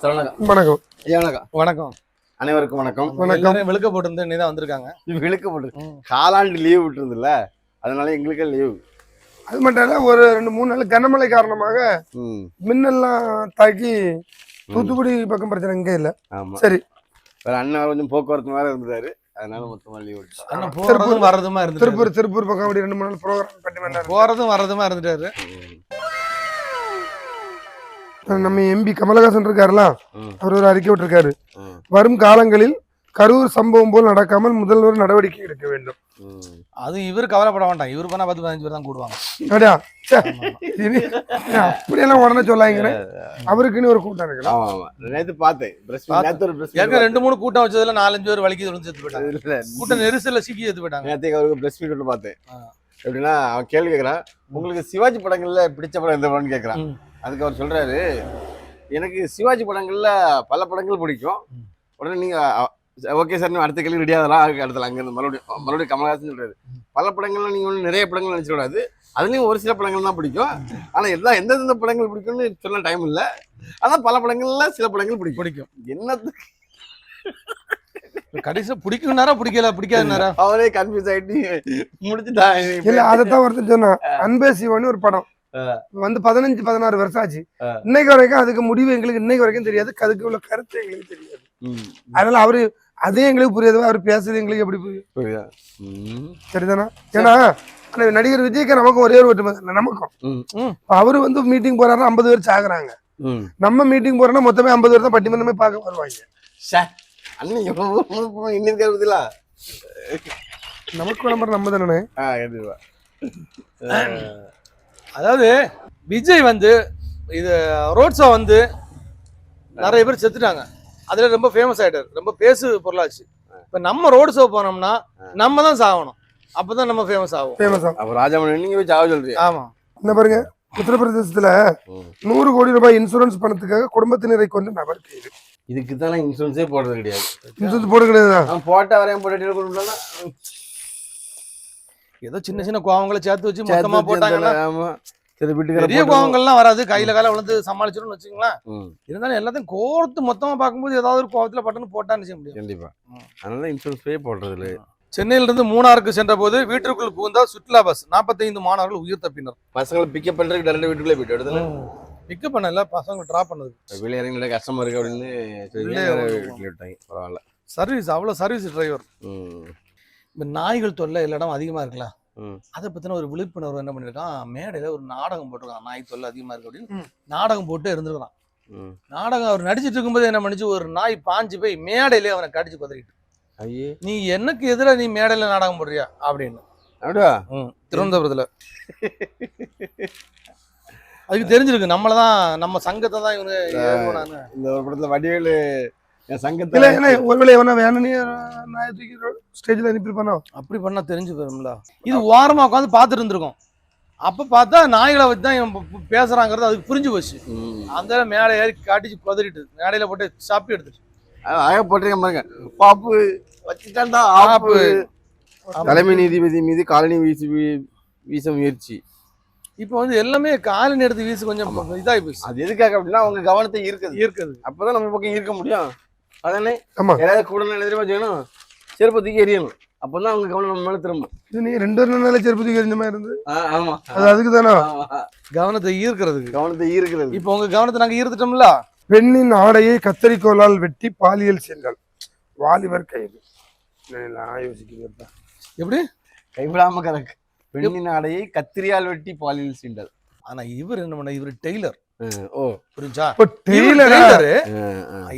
வணக்கம். வணக்கம். அனைவருக்கும் வணக்கம். எல்லாரும் விழுக்க போட்டு நீ தான் வந்திருக்காங்க. விழுக்க போட்டு காலாண்டு லீவ் விட்டுருந்துல்ல, அதனால எங்களுக்கு லீவ். அது மட்டும் இல்ல, ஒரு 2-3 நாள் கனமழை காரணமாக மின்னல்லாம் தாக்கி தூத்துக்குடி பக்கம் பிரச்சனை இங்கே இல்ல. சரி, வேற அண்ணன் கொஞ்சம் போக்குவரத்து வேற இருந்தாரு, அதனால மொத்தமா லீவ் விட்டு போறதும் வரதுமா இருந்து திருப்பூர் பக்கம் அப்படி 2-3 நாள் ப்ரோக்ராம் பண்ணி போறதும் வரதுமா இருந்துட்டாரு. நம்ம எம்பி கமலஹாசன் இருக்காருல, அவர் ஒரு அறிக்கை விட்டுருக்காரு. வரும் காலங்களில் கரூர் சம்பவம் போல் நடக்காமல் முதல்வர் நடவடிக்கை எடுக்க வேண்டும். அது இவரு கவலைப்பட வேண்டாம், இவரு பண்ணா 10-15 பேர் தான் கூடுவாங்க. அப்படியெல்லாம் உடனே சொல்லாங்க, அவருக்குன்னு ஒரு கூட்டம் இருக்கு. நேத்து பார்த்தேன், 2-3 கூட்டம் வச்சதுல 4-5 பேர் வலிக்கு செத்து போயிட்டாங்க. கூட்டம் நெரிசல்ல சிக்கி செத்து போயிட்டாங்க. நேற்றுக்கு அவருக்கு பிரஸ் மீட் பார்த்தேன். எப்படின்னா அவன் கேள்வி கேட்கறான், உங்களுக்கு சிவாஜி படங்கள்ல பிடிச்ச படம் எந்த படம்னு கேட்கறான். அதுக்கு அவர் சொல்றாரு, எனக்கு சிவாஜி படங்கள்ல பல படங்கள் பிடிக்கும். உடனே நீங்க ஓகே சார், அடுத்த கேள்வி ரெடியாகலாம். அடுத்தல அங்க இருந்து மறுபடியும் கமலஹாசன் சொல்றாரு, பல படங்கள்ல நீங்க ஒன்று நிறைய படங்கள் நினைச்சிட கூடாது, அதுலயும் ஒரு சில படங்கள் தான் பிடிக்கும். ஆனா எல்லாம் எந்தெந்த படங்கள் பிடிக்கும்னு சொல்ல டைம் இல்லை. ஆனா பல படங்கள்ல சில படங்கள் பிடிக்கும். என்னத்துக்கு கடைசியா பிடிக்கும்னாரா பிடிக்காதுனாரா அவரே கன்ஃபியூஸ் ஆயிட்டு முடிச்சுட்டான். இல்ல, அதைத்தான் ஒருத்தர் சொன்னான். அன்பே சிவன்னு ஒரு படம் வந்து 15-16 வருஷம் ஆச்சு. இன்னைக்கு வரைக்கும் அதுக்கு முடிவு எங்களுக்கு இன்னைக்கு வரைக்கும் தெரியாது, அதுக்கு உள்ள கருத்து எங்களுக்கு தெரியாது. அதனால அவரு அதே எங்களுக்கு புரியாது, அவர் பேசுறது எங்களுக்கு எப்படி புரியும்? சரிதானா? ஏன்னா நடிகர் விஜய்க்கு நமக்கும் ஒரே ஒரு ஒற்றுமை, நமக்கும் அவரு வந்து மீட்டிங் போறாருன்னா 50 பேர் சாகுறாங்க. நம்ம மீட்டிங் போறோம்னா மொத்தமே 50 பேர் தான் பட்டிமன்றமே பார்க்க வருவாங்க. நமக்கு விளம்பரம் நம்ம தானே. அதாவது விஜய் வந்து இது ரோட் ஷோ வந்து நிறைய பேர் செத்துட்டாங்க, அதுல ரொம்ப ஃபேமஸ் ஆயிட்டாரு, ரொம்ப பேசு பொருளாச்சு. இப்ப நம்ம ரோடு ஷோ போனோம்னா நம்ம தான் சாகணும், அப்பதான் நம்ம ஃபேமஸ் ஆகும். அப்ப ராஜாமணி நீங்க போய் சாக சொல்றீங்க. ஆமா, இந்த பாருங்க, உத்தரப்பிரதேசத்துல 100 கோடி ரூபாய் இன்சூரன்ஸ் பணத்துக்காக குடும்பத்தினரை கொண்டு நபர் கைது. இதுக்கு தான் இன்சூரன்ஸே போடுறது கிடையாது. இன்சூரன்ஸ் போட கிடையாது, போட்டா வரையும் போட்டு ஏதோ சின்ன சின்ன கோவங்களை சேர்த்து வச்சு மொத்தமா போட்டாங்கன்னா பெரிய வீட்டுக்கு கோவங்கள்லாம் வராது, கையில கால விழுந்து சமாளிச்சிடும் வச்சுங்களேன். இருந்தாலும் எல்லாத்தையும் கோர்த்து மொத்தமா பார்க்கும்போது ஏதாவது ஒரு கோவத்துல பட்டன்னு போட்டான்னு செய்ய முடியும். கண்டிப்பா, அதனால இன்சூரன்ஸ் பே போடுறது இல்லை. சென்னையில இருந்து மூணாருக்கு சென்ற போது வீட்டிற்குள் புகுந்தா சுற்றுலா பஸ், 45 மாணவர்கள் உயிர் தப்பினர். பசங்களை பிக்கப் பண்றதுக்கு டேரக்டா வீட்டுக்குள்ளே போயிட்டு வருது. பிக்கப் பண்ணல, பசங்க டிராப் பண்ணது. வெளியே இறங்கி கஷ்டமா இருக்கு அப்படின்னு விட்டாங்க. பரவாயில்ல, சர்வீஸ் அவ்வளவு சர்வீஸ் டிரைவர். இந்த நாய்கள் தொல்லை எல்லா இடம் அதிகமா இருக்குல்ல, அதை பத்தின ஒரு விழிப்புணர்வு என்ன பண்ணிருக்கான், மேடையில ஒரு நாடகம் போட்டிருக்கான். நாய் தொல்லை அதிகமா இருக்கு அப்படின்னு நாடகம் போட்டு இருந்திருக்கான். நாடகம் அவர் நடிச்சிட்டு இருக்கும்போது என்ன பண்ணிச்சு, ஒரு நாய் பாஞ்சு போய் மேடையிலே அவனை கடிச்சு குதறிட்டு, நீ எனக்கு எதிராக நீ மேடையில நாடகம் போடுறியா அப்படின்னு. திருவனந்தபுரத்துல அதுக்கு தெரிஞ்சிருக்கு நம்மளதான், நம்ம சங்கத்தை தான் இவங்க. இந்த ஒரு படத்துல வடிவேலு சங்கத்துல அப்படி பண்ணா தெரிஞ்சு போயிரும்ல. இது ஓரமா உட்காந்து பாத்துட்டு இருந்திருக்கோம். அப்ப பார்த்தா நாய்களை வச்சுதான் பேசுறாங்கிறது அதுக்கு புரிஞ்சு போச்சு. அந்த மேலே ஏறி காட்டிச்சு குதறிட்டு மேடையில போட்டு சாப்பி எடுத்துட்டு போட்டிருக்க பாருங்க. பாப்பு வச்சுட்டாண்டா ஆப்பு. தலைமை நீதிபதி மீது காலனி வீச முயற்சி. இப்ப வந்து எல்லாமே காலனி எடுத்து வீசு கொஞ்சம் இதாகி போச்சு. அது எதுக்காக அப்படின்னா அவங்க கவனத்தை ஈர்க்குது. அப்பதான் நம்ம பக்கம் ஈர்க்க முடியும். அதானே ஏதாவது கூட எழுதிமா செய்யணும், செருப்பத்துக்கு எரியணும், அப்பதான் அவங்க கவனம் நம்ம மேல திரும்ப. நீ 2 நாளே செருப்பத்துக்கு எரிஞ்ச மாதிரி இருந்து. ஆமா, அது அதுக்கு தானே கவனத்தை ஈர்க்கிறது. இப்ப உங்க கவனத்தை நாங்க ஈர்த்துட்டோம்ல. பெண்ணின் ஆடையை கத்தரிக்கோலால் வெட்டி பாலியல் சென்றால் வாலிபர் கைது. யோசிக்கிறப்ப எப்படி கைவிடாம கணக்கு. பெண்ணின் ஆடையை கத்திரியால் வெட்டி பாலியல் சென்றால். ஆனா இவர் என்ன பண்ண, இவர் டெய்லர். புரிஞ்சா?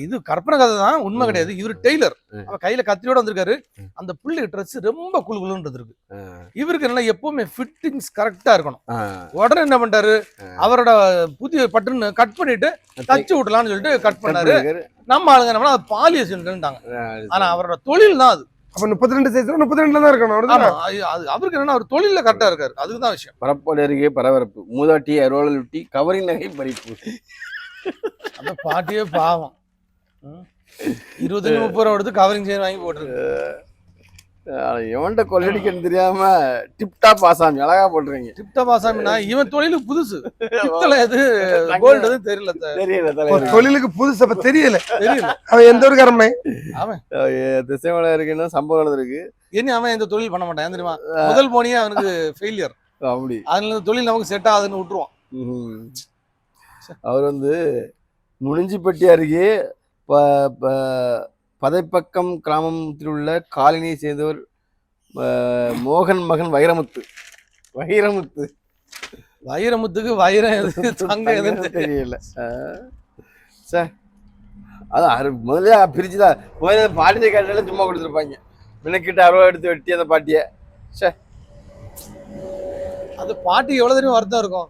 இது கற்பனை கதை தான், உண்மை கிடையாது. இவரு டெய்லர். அவ கையில கத்திரியோட வந்திருக்காரு. அந்த புள்ளி ட்ரெஸ் ரொம்ப குழுகுலுன்றது இருக்கு. இவருக்கு என்ன எப்பவுமே ஃபிட்டிங்ஸ் கரெக்டா இருக்கணும். உடனே என்ன பண்ணிட்டாரு, அவரோட புதிய பட்டுன்னு கட் பண்ணிட்டு தச்சு விடலாம்னு சொல்லிட்டு கட் பண்ணாரு. நம்ம ஆளுங்க என்ன பண்ணா பாலியல் சென்றாங்க. ஆனா அவரோட தொழில் தான் அது. அப்ப 32 சைஸ்ல 32 தான் இருக்கணும். அவருக்கு என்ன, அவர் தொழில கரெக்டா இருக்காரு, அதுக்குதான் விஷயம். பரப்பாடு அருகே பரபரப்பு, மூதாட்டியை அருவாளால் வெட்டி கவரிங் நகை பறிப்பு. அந்த பாட்டியே பாவம், 25-30 ரூபா எடுத்து கவரிங் செயின் வாங்கி போட்டுருக்கு. எவன்கிட்ட கொள்ளடிக்கன்னு தெரியாம டிப்டாப் ஆசாமி அழகா போட்டுருங்க. டிப்டாப் ஆசாமினா இவன் தொழிலுக்கு புதுசு. பித்தளை எது கோல்டு எது தெரியல. தெரியல ஒரு தலைவர். தொழிலுக்கு புதுசு அப்ப தெரியல. தெரியல அவன் எந்த ஒரு காரணமே அவன் திசைமலை இருக்குன்னா சம்பவம் நடந்திருக்கு. இனி அவன் இந்த தொழில் பண்ண மாட்டான். ஏன் தெரியுமா? முதல் போனியே அவனுக்கு ஃபெயிலியர். அப்படி அதுல இந்த தொழில் நமக்கு செட் ஆகுதுன்னு விட்டுருவான். அவர் வந்து முனிஞ்சிப்பட்டி அருகே பதைப்பக்கம் கிராமத்தில் உள்ள காலனியை சேர்ந்தவர் மோகன் மகன் வைரமுத்து. வைரமுத்துக்கு வைரம் எது தங்க எதுன்னு தெரியல சார். அதான் முதல்ல பிரிச்சுதான் முதல்ல பாட்டியை காட்டினால சும்மா கொடுத்துருப்பாங்க. மினக்கிட்ட 60 எடுத்து வெட்டி அந்த பாட்டியை. சார் அது பாட்டி எவ்வளவு தெரியும் வருத்தம் இருக்கும்.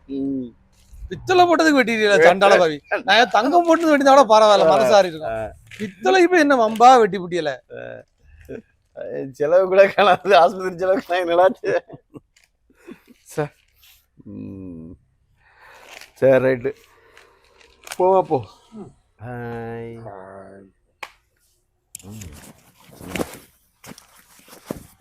பித்தளை போட்டதுக்கு வெட்டிட்டீங்களா சண்டால பாவி. நான் தங்கம் போட்டு வெட்டினா கூட பரவாயில்ல, மனசாரி இருக்கும். பித்தளை இப்ப என்ன வம்பா வெட்டி புட்டியல. செலவு கூட காணாது, ஆஸ்பத்திரி செலவு நல்லாச்சு. சரி ரைட்டு போ.